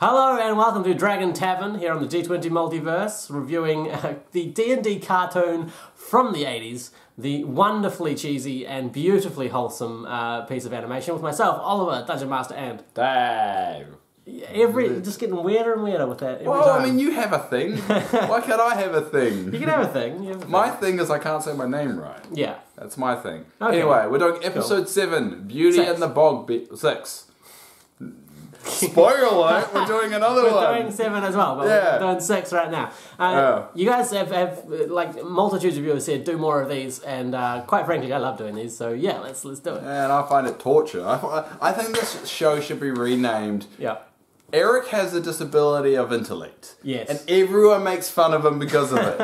Hello and welcome to Dragon Tavern here on the D20 Multiverse, reviewing the D&D cartoon from the 80s, the wonderfully cheesy and beautifully wholesome piece of animation with myself, Oliver, Dungeon Master, and Dave. Just getting weirder and weirder with that every Well, time. I mean, you have a thing. Why can't I have a thing? You can have a thing. My thing is I can't say my name right. Yeah. That's my thing. Okay. Anyway, we're doing episode 7, Beauty Six. and the Bogbeast. 6. Spoiler alert, we're doing another one. We're doing 7 as well, but we're doing 6 right now. You guys have like multitudes of you have said do more of these, and quite frankly, I love doing these. So yeah, let's do it. And I find it torture. I think this show should be renamed. Yeah. Eric has a disability of intellect. Yes. And everyone makes fun of him because of it.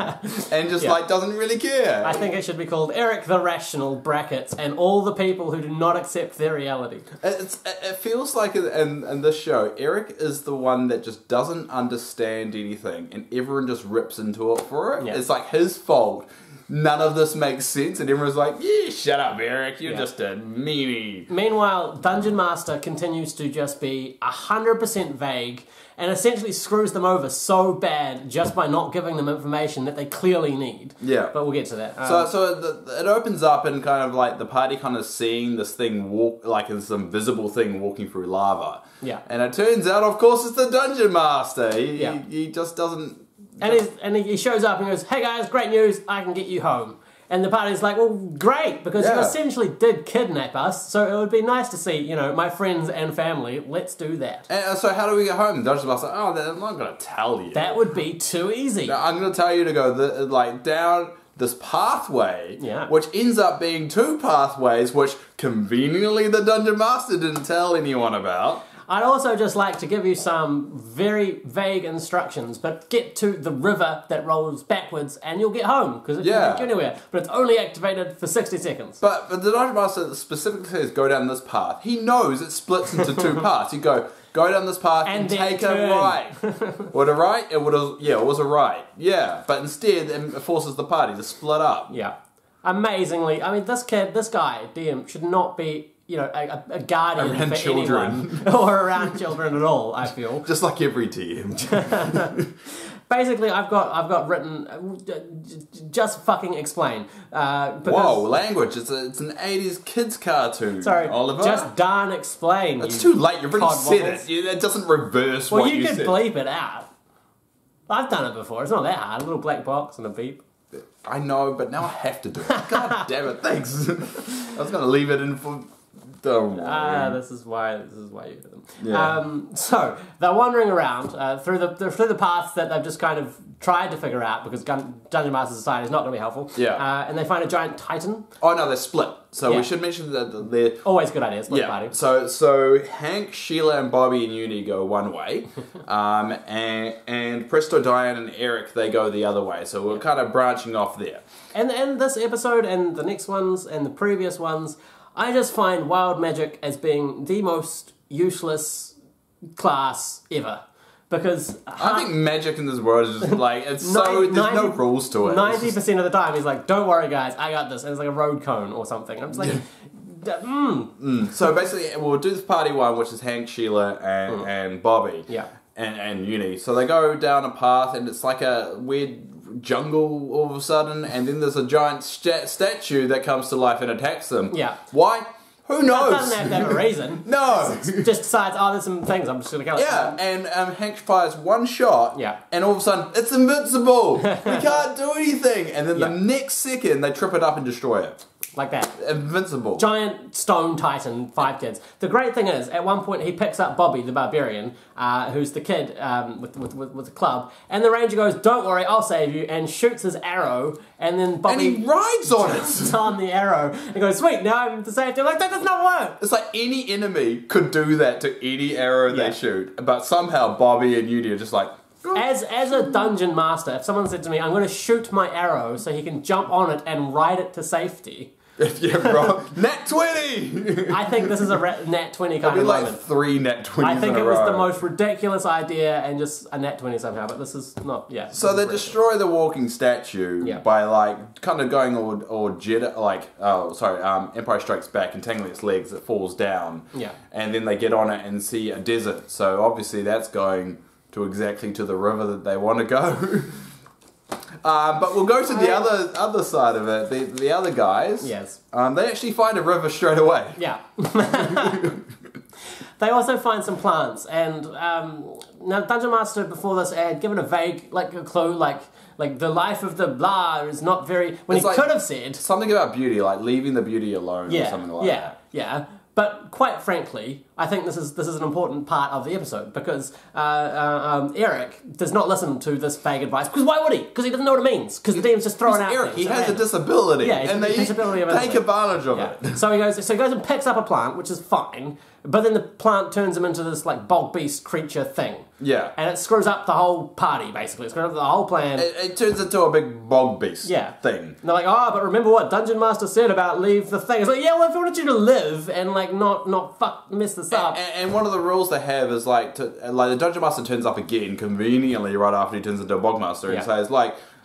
And just like doesn't really care. I think it should be called Eric the Rational brackets and all the people who do not accept their reality. It feels like in this show, Eric is the one that just doesn't understand anything and everyone just rips into it for it. Yeah. It's like his fault. None of this makes sense, and everyone's like, yeah, shut up, Eric, you're just a meanie. Meanwhile, Dungeon Master continues to just be 100% vague and essentially screws them over so bad just by not giving them information that they clearly need. Yeah. But we'll get to that. It opens up and kind of like the party kind of seeing this thing walk, like this invisible thing walking through lava. Yeah. And it turns out, of course, it's the Dungeon Master. He just doesn't... And he shows up and goes, hey guys, great news, I can get you home. And the party's like, well, great, because you essentially did kidnap us, so it would be nice to see, you know, my friends and family, let's do that. And so how do we get home? The Dungeon Master's like, oh, I'm not going to tell you. That would be too easy. No, I'm going to tell you to go, down this pathway, which ends up being 2 pathways, which conveniently the Dungeon Master didn't tell anyone about. I'd also just like to give you some very vague instructions, but get to the river that rolls backwards and you'll get home, because it doesn't take you anywhere. But it's only activated for 60 seconds. But the Dungeon Master specifically says go down this path. He knows it splits into 2 parts. You go down this path and take a right. Was it a right? It was a right. Yeah, but instead it forces the party to split up. Yeah. Amazingly, I mean, this guy, DM, should not be... you know, a guardian around for children. anyone, or around children at all, I feel. Just like every TM. Basically, I've got written, just fucking explain. Whoa, language, it's an 80s kids cartoon, sorry, Oliver. Just darn explain. It's too late, you've already said it. It doesn't reverse what you said. Well, you could bleep it out. I've done it before, it's not that hard. A little black box and a beep. I know, but now I have to do it. God damn it, thanks. I was going to leave it in for... this is why you do them. Yeah. So they're wandering around through the paths that they've just kind of tried to figure out, because Dungeon Master Society is not going to be helpful. Yeah. And they find a giant titan. Oh no, they're split. So we should mention that they're always a good idea. Split party. So Hank, Sheila, and Bobby and Uni go one way, and Presto, Diane, and Eric, they go the other way. So we're kind of branching off there. And this episode and the next ones and the previous ones, I just find wild magic as being the most useless class ever. Because... I think magic in this world is just like, it's there's no rules to it. 90% of the time he's like, don't worry guys, I got this. And it's like a road cone or something. I'm just like... So basically, we'll do this party one, which is Hank, Sheila, and Bobby. Yeah. And Uni. So they go down a path and it's like a weird jungle all of a sudden, and then there's a giant statue that comes to life and attacks them. Yeah. Why? Who knows? It doesn't have to have a reason. No. It just decides, oh, there's some things, I'm just going to kill it. Yeah, and Hank fires one shot, and all of a sudden, it's invincible! We can't do anything! And then the next second, they trip it up and destroy it. Like that. Invincible. Giant stone titan, 5 kids. The great thing is, at one point he picks up Bobby, the barbarian, who's the kid with the club, and the ranger goes, don't worry, I'll save you, and shoots his arrow, and then Bobby... And he rides on it! on the arrow, and goes, sweet, now I'm to safety. I'm like, that does not work! It's like any enemy could do that to any arrow they shoot, but somehow Bobby and Yudi are just like... As a dungeon master, if someone said to me, I'm going to shoot my arrow so he can jump on it and ride it to safety... Yeah, bro. Nat 20! I think this is a nat 20 kind of like moment. 3 nat 20s I think in a it was row. the most ridiculous idea and just a nat 20 somehow, but this is not, yeah. So they destroy the walking statue by like kind of going all Jedi, like Empire Strikes Back, entangling its legs, it falls down. Yeah. And then they get on it and see a desert. So obviously that's going to exactly to the river that they want to go. But we'll go to the other side of it. The other guys. Yes. They actually find a river straight away. Yeah. They also find some plants, and now Dungeon Master before this had given a vague a clue, like the life of the blah is not very. When he could have said something about beauty, like leaving the beauty alone, or something like that. Yeah. But quite frankly, I think this is an important part of the episode because Eric does not listen to this vague advice. Because why would he? Because he doesn't know what it means. Because the DM's just throwing out Eric, things. he has a disability, and they take advantage of it. So he goes and picks up a plant, which is fine. But then the plant turns him into this Bogbeast creature thing. Yeah. And it screws up the whole party, basically. It screws up the whole plan. It turns into a big Bogbeast thing. And they're like, but remember what Dungeon Master said about leave the thing. It's like, yeah, well, if I wanted you to live and not mess this up. And one of the rules they have is the Dungeon Master turns up again conveniently right after he turns into a Bogmaster and says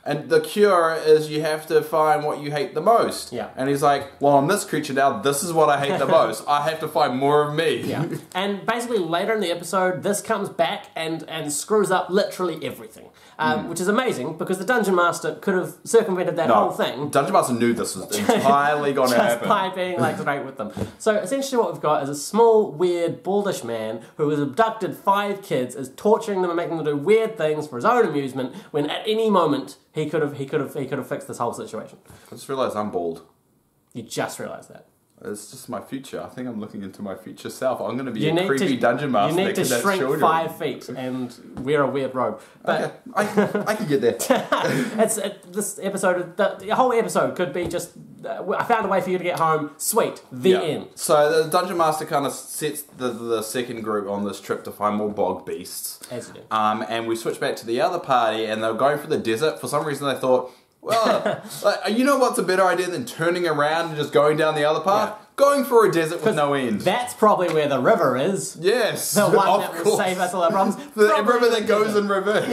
and the cure is you have to find what you hate the most. Yeah. And he's like, well, I'm this creature now, this is what I hate the most. I have to find more of me. Yeah. And basically later in the episode, this comes back and screws up literally everything. Which is amazing because the Dungeon Master could have circumvented that whole thing. Dungeon Master knew this was entirely going to happen. Just by being straight with them. So essentially what we've got is a small, weird, baldish man who has abducted 5 kids, is torturing them and making them do weird things for his own amusement when at any moment he could have fixed this whole situation. I just realised I'm bald. You just realised that. It's just my future. I think I'm looking into my future self. I'm going to be a creepy dungeon master. You need to shrink 5 feet and wear a weird robe. But okay, I can get there. This episode, the whole episode could be just, I found a way for you to get home. Sweet. The end. So the dungeon master kind of sets the second group on this trip to find more bog beasts. As you do. And we switch back to the other party, and they were going for the desert. For some reason, they thought, well, you know what's a better idea than turning around and just going down the other path? Yeah. Going for a desert with no end. That's probably where the river is. Yes, the one that will save us all our problems. The river that goes in reverse.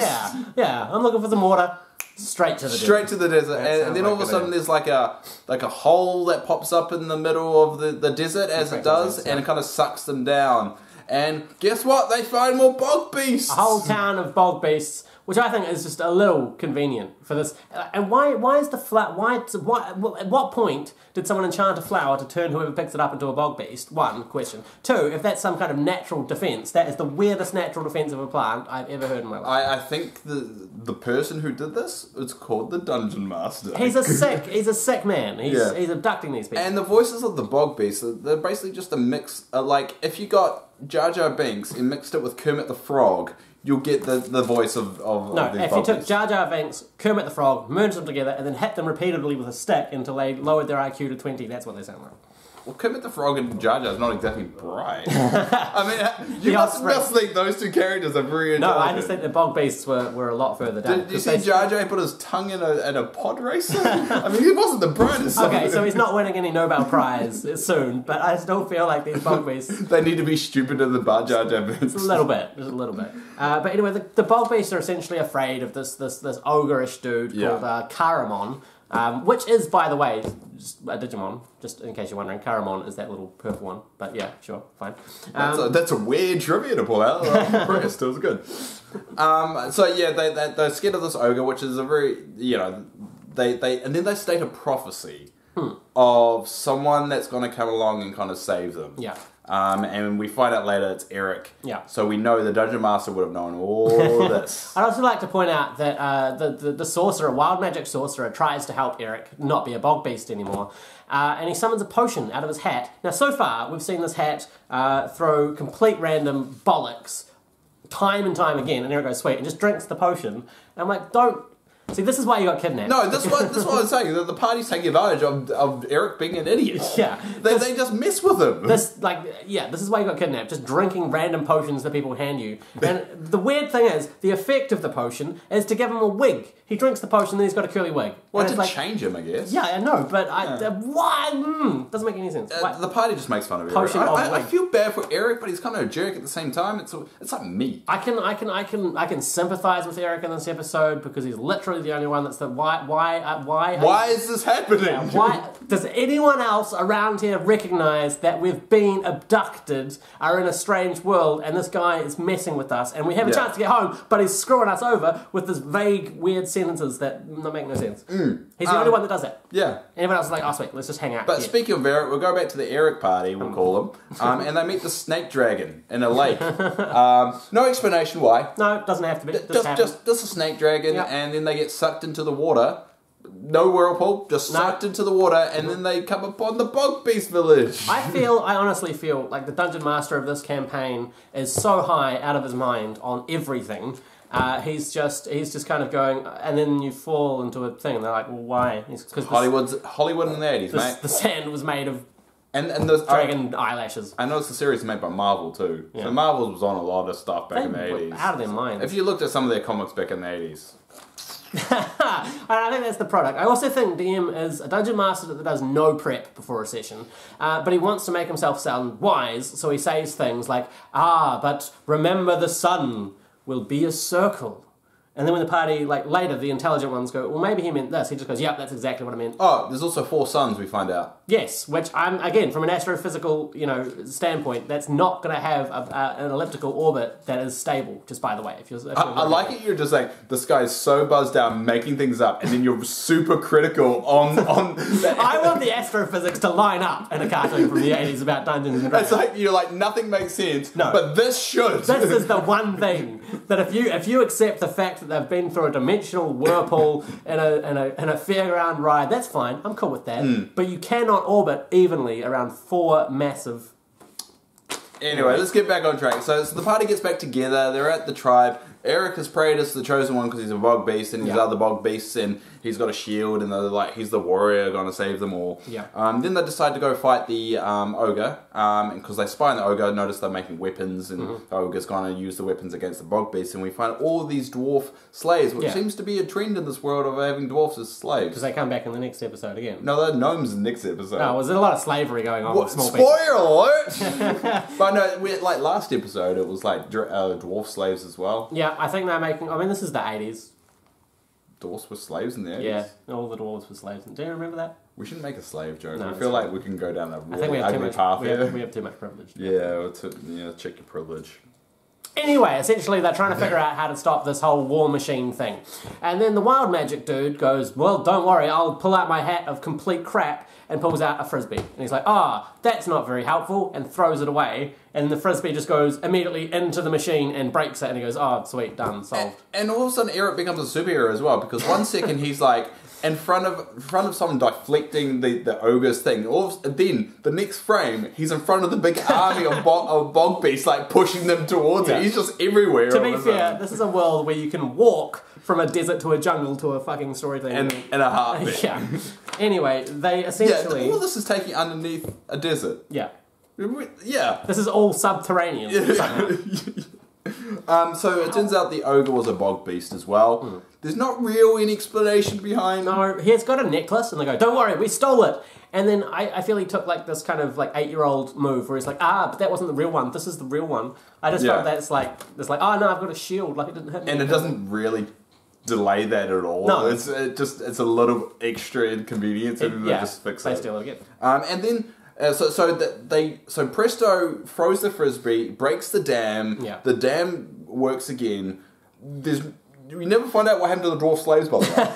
Yeah. I'm looking for some water. Straight to the desert. Straight to the desert, and then all of a sudden there's like a hole that pops up in the middle of the desert as it does, and it kind of sucks them down. And guess what? They find more bog beasts. A whole town of bog beasts, which I think is just a little convenient for this. And why is the flower? At what point did someone enchant a flower to turn whoever picks it up into a bog beast? One question. 2, if that's some kind of natural defense, that is the weirdest natural defense of a plant I've ever heard in my life. I think the person who did this is called the Dungeon Master. He's a sick man. He's abducting these people. And the voices of the bog beasts, they're basically just a mix. If you got Jar Jar Binks and mixed it with Kermit the Frog, you'll get the voice of if you took Jar Jar Binks, Kermit the Frog, merged them together, and then hit them repeatedly with a stick until they lowered their IQ to 20, that's what they sound like. Well, Kermit the Frog and Jar Jar is not exactly bright. I mean, you must think those two characters are very intelligent. No, I just think the bog beasts were a lot further down. Did you see Jar Jar put his tongue in a pod racer? I mean, he wasn't the brightest. Okay, so he's not winning any Nobel Prize soon, but I still feel like these bog beasts... They need to be stupider than Jar Jar Binks. Just a little bit. But anyway, the bog beasts are essentially afraid of this ogreish dude called Caramon. Which is, by the way, just a Digimon, just in case you're wondering. Caramon is that little purple one. But yeah, sure, fine. That's a weird trivia to pull out. I'm impressed. It was good. So yeah, they're scared of this ogre, which is a very, and then they state a prophecy of someone that's going to come along and kind of save them. Yeah. And we find out later it's Eric. Yeah. So we know the Dungeon Master would have known all this. I'd also like to point out that the sorcerer, wild magic sorcerer, tries to help Eric not be a bog beast anymore. And he summons a potion out of his hat. Now, so far, we've seen this hat throw complete random bollocks time and time again. And Eric goes, sweet, and just drinks the potion. And I'm like, don't See, this is why you got kidnapped. No, that's what I'm saying. The party's taking advantage of Eric being an idiot. Yeah. They just mess with him. This is why you got kidnapped. Just drinking random potions that people hand you. And the weird thing is, the effect of the potion is to give him a wig. He drinks the potion, then he's got a curly wig. Well, it did change him, I guess. Yeah, I know, but why? Doesn't make any sense. The party just makes fun of Eric. I feel bad for Eric, but he's kind of a jerk at the same time. It's like me. I can sympathize with Eric in this episode because he's literally the only one that's why is this happening? Yeah, why does anyone else around here recognize that we've been abducted, are in a strange world, and this guy is messing with us, and we have a chance to get home, but he's screwing us over with this vague, weird sentences that make no sense. He's the only one that does it. Yeah. Everyone else is like, oh sweet, let's just hang out. But speaking of Eric, we'll go back to the Eric party, we'll call them, and they meet the snake dragon in a lake. No explanation why. No, it doesn't have to be. Just a snake dragon, and then they get sucked into the water. No whirlpool, just sucked into the water, and then they come upon the Bogbeast village. I honestly feel like the Dungeon Master of this campaign is so high out of his mind on everything. He's just kind of going, and then you fall into a thing. And they're like, well, why? Because Hollywood in the 80s, mate. The sand was made of and those dragon eyelashes. I noticed the series is made by Marvel too. Yeah. So Marvel was on a lot of stuff back in the 80s. Out of their minds. If you looked at some of their comics back in the 80s. I think that's the product. I also think DM is a dungeon master that does no prep before a session, but he wants to make himself sound wise, so he says things like, but remember the sun will be a circle. And then when the party, later, the intelligent ones go, well, maybe he meant this. He just goes, yep, that's exactly what I meant. Oh, there's also 4 suns, we find out. Yes, which, again, from an astrophysical, standpoint, that's not going to have an elliptical orbit that is stable, just by the way. I like it, you're just like, this guy's so buzzed out, making things up, and then you're super critical on I want the astrophysics to line up in a cartoon from the 80s about Dungeons and Dragons. It's like, you're like, nothing makes sense, but this should. This is the one thing that if you accept the fact that they've been through a dimensional whirlpool in a fairground ride, that's fine. I'm cool with that. But you cannot orbit evenly around 4 massive... Anyway, let's get back on track. So the party gets back together. They're at the tribe. Eric is prayed as the chosen one because he's a Bogbeast, and he's other Bogbeasts, and he's got a shield, and they're like, he's the warrior going to save them all. Yeah. Then they decide to go fight the ogre, because they spy on the ogre, notice they're making weapons, and the ogre's going to use the weapons against the Bogbeast, and we find all these dwarf slaves, which seems to be a trend in this world of having dwarfs as slaves. Because they come back in the next episode again. No, they're gnomes in the next episode. No, was there a lot of slavery going on with small spoiler alert! But no, last episode, it was like dwarf slaves as well. Yeah, I think they're making... I mean, this is the 80s. Dwarves were slaves in the 80s? Yeah, all the dwarves were slaves. Do you remember that? We shouldn't make a slave joke. No, I feel like we can go down a really ugly path here. We have too much privilege. Yeah, check your privilege. Anyway, essentially they're trying to figure out how to stop this whole war machine thing. And then the wild magic dude goes, well, don't worry, I'll pull out my hat of complete crap, and pulls out a frisbee. And he's like, that's not very helpful, and throws it away. And the frisbee just goes immediately into the machine and breaks it, and he goes, sweet, done, solved. And all of a sudden Eric becomes a superhero as well, because one second he's like in front of someone deflecting the ogre's thing. Then the next frame, he's in front of the big army of Bogbeasts, like pushing them towards it. He's just everywhere. To be fair, this is a world where you can walk from a desert to a jungle to a fucking story thing. In a heartbeat. Yeah. Anyway, they essentially... all this is taking underneath a desert. Yeah. Yeah. This is all subterranean. So it turns out the ogre was a Bogbeast as well. There's not real any explanation behind... No, he's got a necklace, and they go, don't worry, we stole it. And then I feel he took this kind of 8-year-old move where he's like, but that wasn't the real one, this is the real one. I just felt that it's like, oh no, I've got a shield, it didn't hit me. And it doesn't really delay that at all. No. It's a little extra inconvenience, and they just fix it. They steal it again. And then... So Presto throws the frisbee, breaks the dam. Yeah. The dam works again. We never find out what happened to the dwarf slaves, by the way.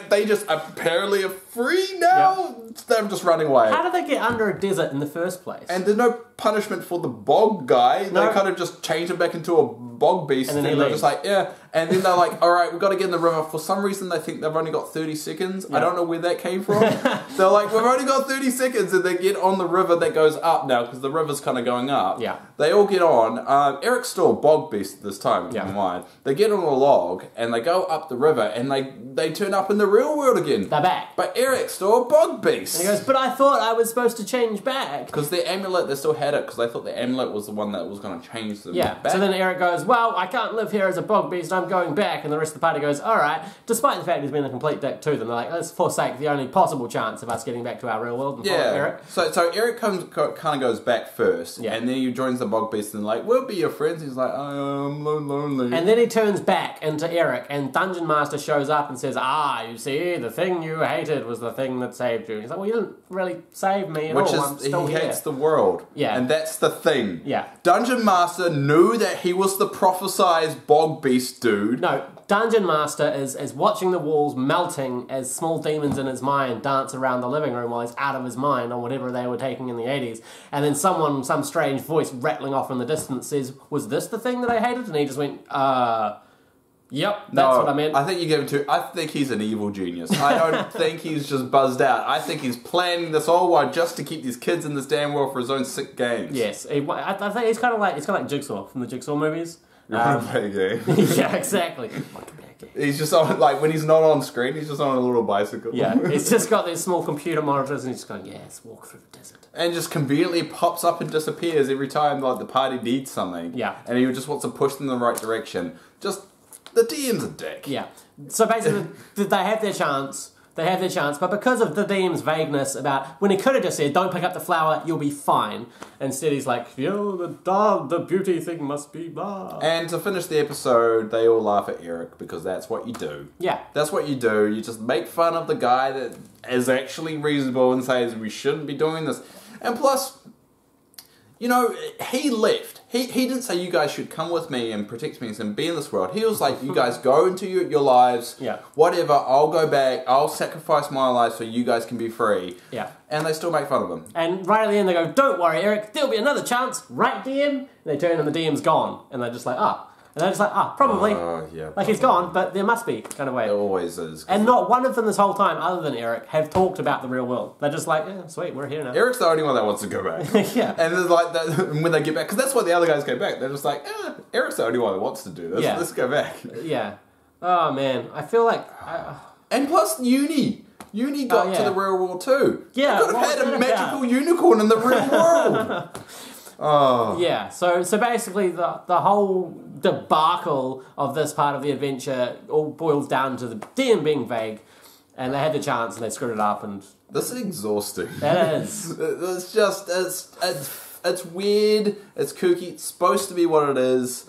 They just apparently are free now. They're just running away. How did they get under a desert in the first place? And there's no punishment for the bog guy. No. They kind of just changed him back into a Bogbeast. And then they're just like, yeah. And then they're like, all right, we've got to get in the river. For some reason, they think they've only got 30 seconds. I don't know where that came from. They're like, we've only got 30 seconds. And they get on the river that goes up now because the river's kind of going up. Yeah. They all get on. Eric's still a Bogbeast this time, keep in mind. They get on a log and they go up the river and they turn up in the real world again. They're back. But Eric's still a Bogbeast. And he goes, but I thought I was supposed to change back. Because the amulet, they still had it because they thought the amulet was the one that was going to change them back. So then Eric goes, well, I can't live here as a Bogbeast, I'm going back. And the rest of the party goes, alright. Despite the fact he's been a complete dick to them, they're like, let's forsake the only possible chance of us getting back to our real world and follow Eric. So Eric kind of goes back first, and then he joins the Bogbeast and like, we'll be your friends. He's like, I'm lonely. And then he turns back into Eric, and Dungeon Master shows up and says, you see, the thing you hated was the thing that saved you. And he's like, well, you didn't really save me at all. I'm still he here. hates the world. Yeah. And that's the thing. Yeah. Dungeon Master knew that he was the prophesized Bogbeast dude. No, Dungeon Master is watching the walls melting as small demons in his mind dance around the living room while he's out of his mind on whatever they were taking in the 80s. And then some strange voice rattling off in the distance says, was this the thing that I hated? And he just went, yep, that's what I meant. I think you give him I think he's an evil genius. I don't think he's just buzzed out. I think he's planning this all while just to keep these kids in this damn world for his own sick games. Yes, I think he's kind of like Jigsaw from the Jigsaw movies. You want to play a game? Yeah, exactly. He's just on, like, when he's not on screen, he's just on a little bicycle. Yeah, he's just got these small computer monitors and he's just going, yes, walk through the desert. And just conveniently pops up and disappears every time, like, the party needs something. Yeah. And he just wants to push them in the right direction. Just, the DM's a dick. Yeah. So basically, they have their chance. They have their chance, but because of the DM's vagueness about when he could have just said, don't pick up the flower, you'll be fine. Instead he's like, the beauty thing must be blah. And to finish the episode, they all laugh at Eric because that's what you do. Yeah. That's what you do. You just make fun of the guy that is actually reasonable and says we shouldn't be doing this. And plus, you know, he left. He didn't say you guys should come with me and protect me and be in this world. He was like, you guys go into your lives, whatever, I'll go back, I'll sacrifice my life so you guys can be free. Yeah. And they still make fun of him. And right at the end they go, don't worry Eric, there'll be another chance, right DM? And they turn and the DM's gone. And they're just like, And they're just like, probably. Yeah, like he's gone, but there must be, kind of way. There always is. And not one of them this whole time, other than Eric, have talked about the real world. They're just like, yeah, sweet, we're here now. Eric's the only one that wants to go back. Yeah. And it's like, when they get back, because that's why the other guys go back. They're just like, Eric's the only one that wants to do this. Yeah. Let's go back. Yeah. Oh, man. I feel like... And plus, Uni got to the real world too. Yeah. You could have had a magical unicorn in the real world. Oh. Yeah, so basically the whole debacle of this part of the adventure all boils down to the DM being vague, and they had the chance and they screwed it up, and... This is exhausting. It is. It's just, it's weird, it's kooky, it's supposed to be what it is.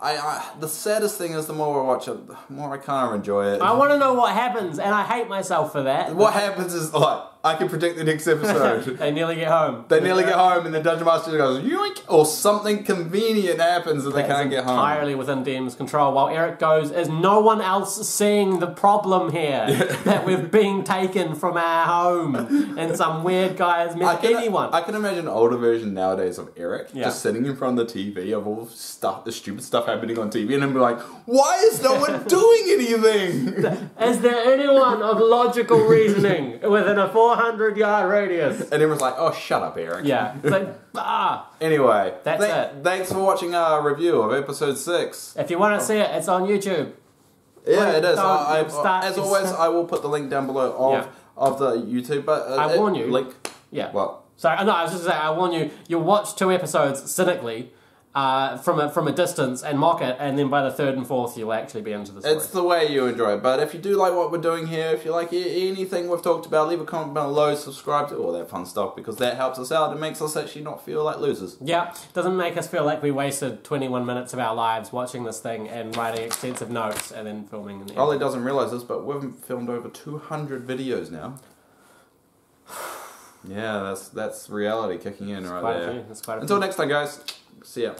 The saddest thing is the more I watch it, the more I kind of enjoy it. I want to know what happens, and I hate myself for that. What happens is, like, I can predict the next episode. They nearly get home. They nearly get home, and the Dungeon Master goes, yoink, or something convenient happens that they can't get home. Entirely within DM's control. While Eric goes, is no one else seeing the problem here? That we've been taken from our home, and some weird guy has met anyone. I can imagine an older version nowadays of Eric just sitting in front of the TV of all the stupid stuff happening on TV, and him be like, why is no one doing anything? Is there anyone of logical reasoning within a 400-yard radius? And everyone's like, oh, shut up, Eric. Yeah. It's like, Anyway, that's it. Thanks for watching our review of episode 6. If you want to see it, it's on YouTube. Yeah, it is. As always, I will put the link down below of the YouTube. But I warn you. Link. Yeah. What? Sorry, no, I was just going to say, I warn you, you'll watch 2 episodes cynically, from a distance and mock it, and then by the 3rd and 4th you'll actually be into the story. It's the way you enjoy it. But if you do like what we're doing here, if you like anything we've talked about, leave a comment below, subscribe to all that fun stuff, because that helps us out. It makes us actually not feel like losers. Yeah, doesn't make us feel like we wasted 21 minutes of our lives watching this thing and writing extensive notes and then filming in the Ollie doesn't realise this, but we've filmed over 200 videos now. Yeah, that's reality kicking in right there. That's quite a few. Until next time, guys. See ya.